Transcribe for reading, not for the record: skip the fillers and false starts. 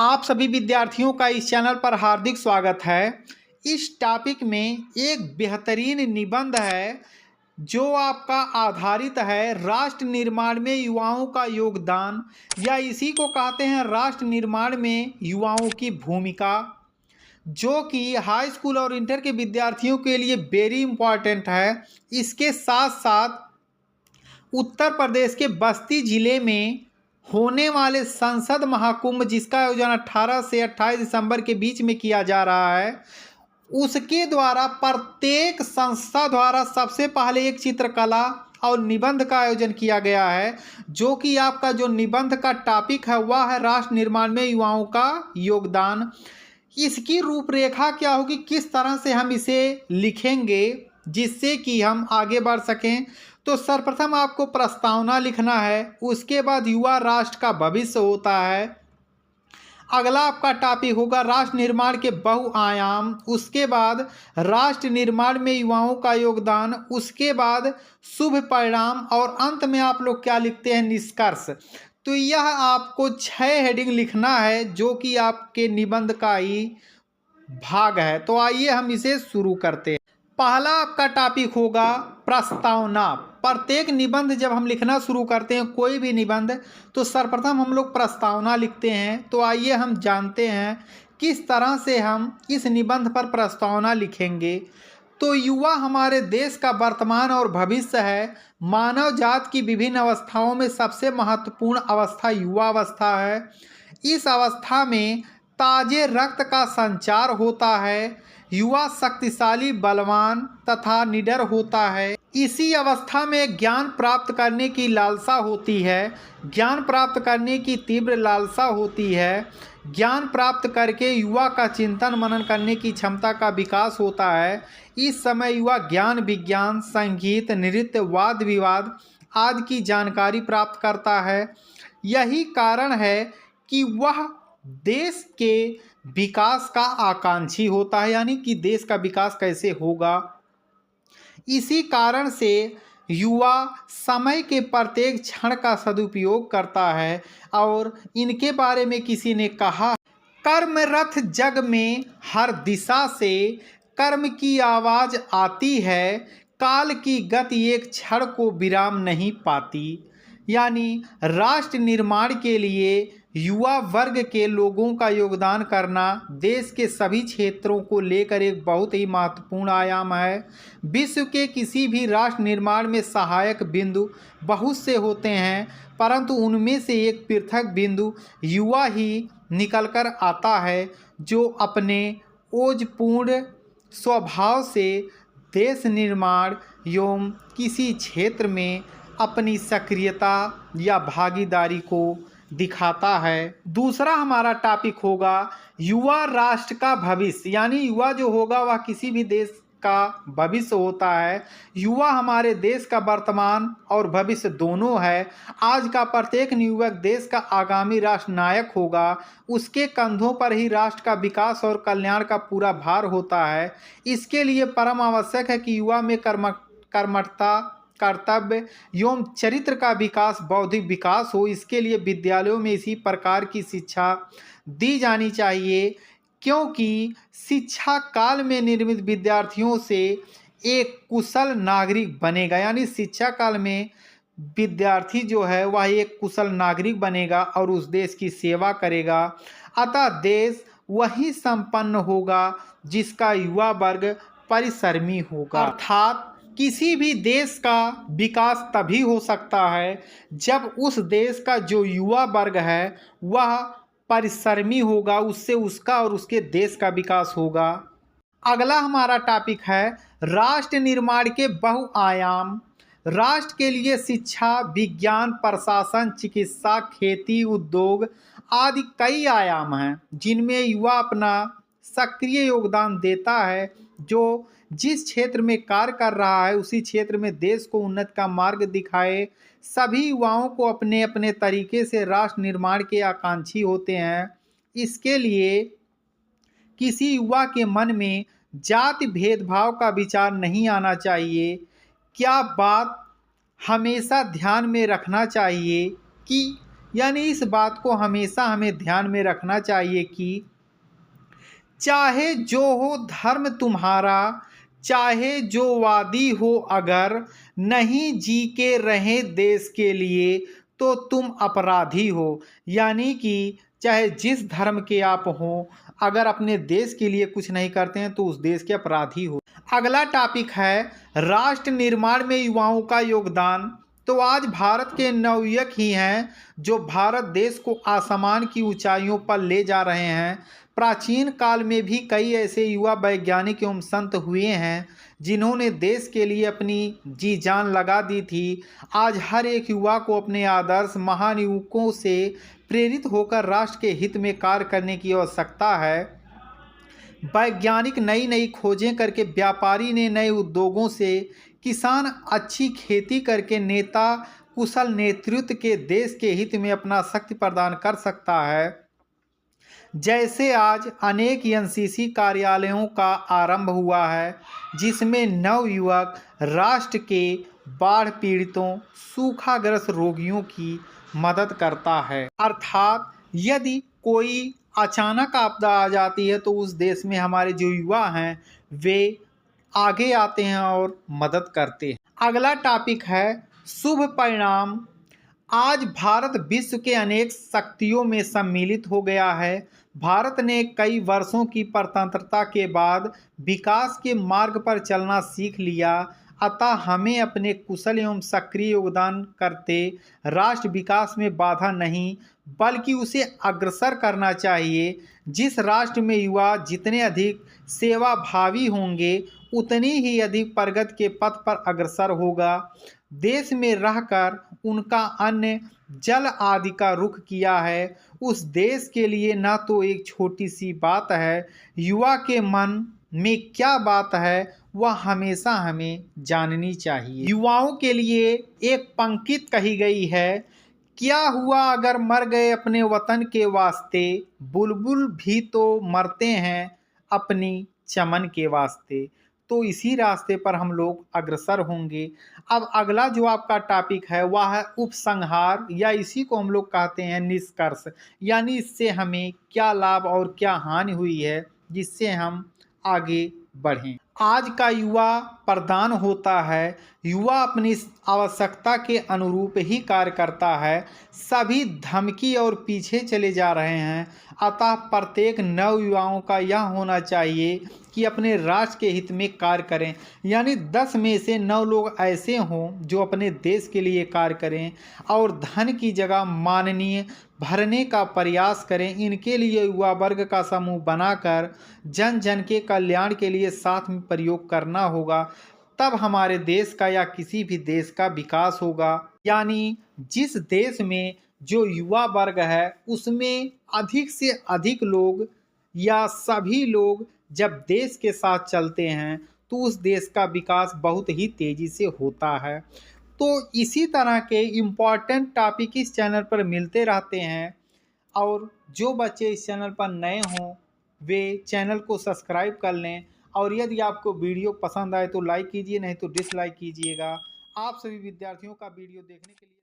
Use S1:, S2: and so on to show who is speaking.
S1: आप सभी विद्यार्थियों का इस चैनल पर हार्दिक स्वागत है। इस टॉपिक में एक बेहतरीन निबंध है जो आपका आधारित है राष्ट्र निर्माण में युवाओं का योगदान, या इसी को कहते हैं राष्ट्र निर्माण में युवाओं की भूमिका, जो कि हाई स्कूल और इंटर के विद्यार्थियों के लिए वेरी इम्पॉर्टेंट है। इसके साथ साथ उत्तर प्रदेश के बस्ती जिले में होने वाले संसद महाकुंभ, जिसका आयोजन 18 से 28 दिसंबर के बीच में किया जा रहा है, उसके द्वारा प्रत्येक संस्था द्वारा सबसे पहले एक चित्रकला और निबंध का आयोजन किया गया है, जो कि आपका जो निबंध का टॉपिक है वह है राष्ट्र निर्माण में युवाओं का योगदान। इसकी रूपरेखा क्या होगी, किस तरह से हम इसे लिखेंगे जिससे कि हम आगे बढ़ सकें। तो सर्वप्रथम आपको प्रस्तावना लिखना है, उसके बाद युवा राष्ट्र का भविष्य होता है। अगला आपका टॉपिक होगा राष्ट्र निर्माण के बहुआयाम, उसके बाद राष्ट्र निर्माण में युवाओं का योगदान, उसके बाद शुभ परिणाम, और अंत में आप लोग क्या लिखते हैं, निष्कर्ष। तो यह आपको 6 हेडिंग लिखना है जो कि आपके निबंध का ही भाग है। तो आइए हम इसे शुरू करते हैं। पहला आपका टॉपिक होगा प्रस्तावना। प्रत्येक निबंध जब हम लिखना शुरू करते हैं, कोई भी निबंध, तो सर्वप्रथम हम लोग प्रस्तावना लिखते हैं। तो आइए हम जानते हैं किस तरह से हम इस निबंध पर प्रस्तावना लिखेंगे। तो युवा हमारे देश का वर्तमान और भविष्य है। मानव जात की विभिन्न अवस्थाओं में सबसे महत्वपूर्ण अवस्था युवा अवस्था है। इस अवस्था में ताजे रक्त का संचार होता है। युवा शक्तिशाली, बलवान तथा निडर होता है। इसी अवस्था में ज्ञान प्राप्त करने की लालसा होती है। ज्ञान प्राप्त करने की तीव्र लालसा होती है। ज्ञान प्राप्त करके युवा का चिंतन मनन करने की क्षमता का विकास होता है। इस समय युवा ज्ञान, विज्ञान, संगीत, नृत्य, वाद विवाद आदि की जानकारी प्राप्त करता है। यही कारण है कि वह देश के विकास का आकांक्षी होता है, यानी कि देश का विकास कैसे होगा। इसी कारण से युवा समय के प्रत्येक क्षण का सदुपयोग करता है। और इनके बारे में किसी ने कहा, कर्मरत जग में हर दिशा से कर्म की आवाज़ आती है, काल की गति एक क्षण को विराम नहीं पाती। यानी राष्ट्र निर्माण के लिए युवा वर्ग के लोगों का योगदान करना देश के सभी क्षेत्रों को लेकर एक बहुत ही महत्वपूर्ण आयाम है। विश्व के किसी भी राष्ट्र निर्माण में सहायक बिंदु बहुत से होते हैं, परंतु उनमें से एक पृथक बिंदु युवा ही निकलकर आता है, जो अपने ओजपूर्ण स्वभाव से देश निर्माण एवं किसी क्षेत्र में अपनी सक्रियता या भागीदारी को दिखाता है। दूसरा हमारा टॉपिक होगा युवा राष्ट्र का भविष्य। यानी युवा जो होगा वह किसी भी देश का भविष्य होता है। युवा हमारे देश का वर्तमान और भविष्य दोनों है। आज का प्रत्येक युवक देश का आगामी राष्ट्र नायक होगा। उसके कंधों पर ही राष्ट्र का विकास और कल्याण का पूरा भार होता है। इसके लिए परम आवश्यक है कि युवा में कर्मठता, कर्तव्य एवं चरित्र का विकास, बौद्धिक विकास हो। इसके लिए विद्यालयों में इसी प्रकार की शिक्षा दी जानी चाहिए, क्योंकि शिक्षा काल में निर्मित विद्यार्थियों से एक कुशल नागरिक बनेगा। यानी शिक्षा काल में विद्यार्थी जो है वह एक कुशल नागरिक बनेगा और उस देश की सेवा करेगा। अतः देश वही संपन्न होगा जिसका युवा वर्ग परिश्रमी होगा। अर्थात किसी भी देश का विकास तभी हो सकता है जब उस देश का जो युवा वर्ग है वह परिश्रमी होगा, उससे उसका और उसके देश का विकास होगा। अगला हमारा टॉपिक है राष्ट्र निर्माण के बहुआयाम। राष्ट्र के लिए शिक्षा, विज्ञान, प्रशासन, चिकित्सा, खेती, उद्योग आदि कई आयाम हैं जिनमें युवा अपना सक्रिय योगदान देता है। जो जिस क्षेत्र में कार्य कर रहा है उसी क्षेत्र में देश को उन्नति का मार्ग दिखाए। सभी युवाओं को अपने अपने तरीके से राष्ट्र निर्माण के आकांक्षी होते हैं। इसके लिए किसी युवा के मन में जाति भेदभाव का विचार नहीं आना चाहिए। क्या बात हमेशा ध्यान में रखना चाहिए कि यानी इस बात को हमेशा हमें ध्यान में रखना चाहिए कि चाहे जो हो धर्म तुम्हारा, चाहे जो वादी हो, अगर नहीं जी के रहे देश के लिए तो तुम अपराधी हो। यानी कि चाहे जिस धर्म के आप हों, अगर अपने देश के लिए कुछ नहीं करते हैं तो उस देश के अपराधी हो। अगला टॉपिक है राष्ट्र निर्माण में युवाओं का योगदान। तो आज भारत के नवयुवक ही हैं जो भारत देश को आसमान की ऊंचाइयों पर ले जा रहे हैं। प्राचीन काल में भी कई ऐसे युवा वैज्ञानिक एवं संत हुए हैं जिन्होंने देश के लिए अपनी जी जान लगा दी थी। आज हर एक युवा को अपने आदर्श महान युवकों से प्रेरित होकर राष्ट्र के हित में कार्य करने की आवश्यकता है। वैज्ञानिक नई नई खोजें करके, व्यापारी ने नए उद्योगों से, किसान अच्छी खेती करके, नेता कुशल नेतृत्व के देश के हित में अपना शक्ति प्रदान कर सकता है। जैसे आज अनेक एनसीसी कार्यालयों का आरंभ हुआ है जिसमें नवयुवक राष्ट्र के बाढ़ पीड़ितों, सूखाग्रस्त रोगियों की मदद करता है। अर्थात यदि कोई अचानक आपदा आ जाती है तो उस देश में हमारे जो युवा हैं वे आगे आते हैं और मदद करते हैं। अगला टॉपिक है शुभ परिणाम। आज भारत विश्व के अनेक शक्तियों में सम्मिलित हो गया है। भारत ने कई वर्षों की स्वतंत्रता के बाद विकास के मार्ग पर चलना सीख लिया। अतः हमें अपने कुशल एवं सक्रिय योगदान करते राष्ट्र विकास में बाधा नहीं बल्कि उसे अग्रसर करना चाहिए। जिस राष्ट्र में युवा जितने अधिक सेवाभावी होंगे उतनी ही अधिक प्रगति के पथ पर अग्रसर होगा। देश में रहकर उनका अन्न जल आदि का रुख किया है उस देश के लिए न तो एक छोटी सी बात है। युवा के मन में क्या बात है वह हमेशा हमें जाननी चाहिए। युवाओं के लिए एक पंक्ति कही गई है, क्या हुआ अगर मर गए अपने वतन के वास्ते, बुलबुल भी तो मरते हैं अपनी चमन के वास्ते। तो इसी रास्ते पर हम लोग अग्रसर होंगे। अब अगला जो आपका टॉपिक है वह है उपसंहार, या इसी को हम लोग कहते हैं निष्कर्ष। यानी इससे हमें क्या लाभ और क्या हानि हुई है जिससे हम आगे बढ़ें। आज का युवा प्रधान होता है, युवा अपनी आवश्यकता के अनुरूप ही कार्य करता है। सभी धमकी और पीछे चले जा रहे हैं। अतः प्रत्येक नव युवाओं का यह होना चाहिए कि अपने राष्ट्र के हित में कार्य करें। यानी 10 में से 9 लोग ऐसे हों जो अपने देश के लिए कार्य करें और धन की जगह माननीय भरने का प्रयास करें। इनके लिए युवा वर्ग का समूह बनाकर जन जन के कल्याण के लिए साथ में प्रयोग करना होगा। तब हमारे देश का या किसी भी देश का विकास होगा। यानी जिस देश में जो युवा वर्ग है उसमें अधिक से अधिक लोग या सभी लोग जब देश के साथ चलते हैं तो उस देश का विकास बहुत ही तेज़ी से होता है। तो इसी तरह के इम्पॉर्टेंट टॉपिक इस चैनल पर मिलते रहते हैं और जो बच्चे इस चैनल पर नए हों वे चैनल को सब्सक्राइब कर लें। और यदि आपको वीडियो पसंद आए तो लाइक कीजिए, नहीं तो डिसलाइक कीजिएगा। आप सभी विद्यार्थियों का वीडियो देखने के लिए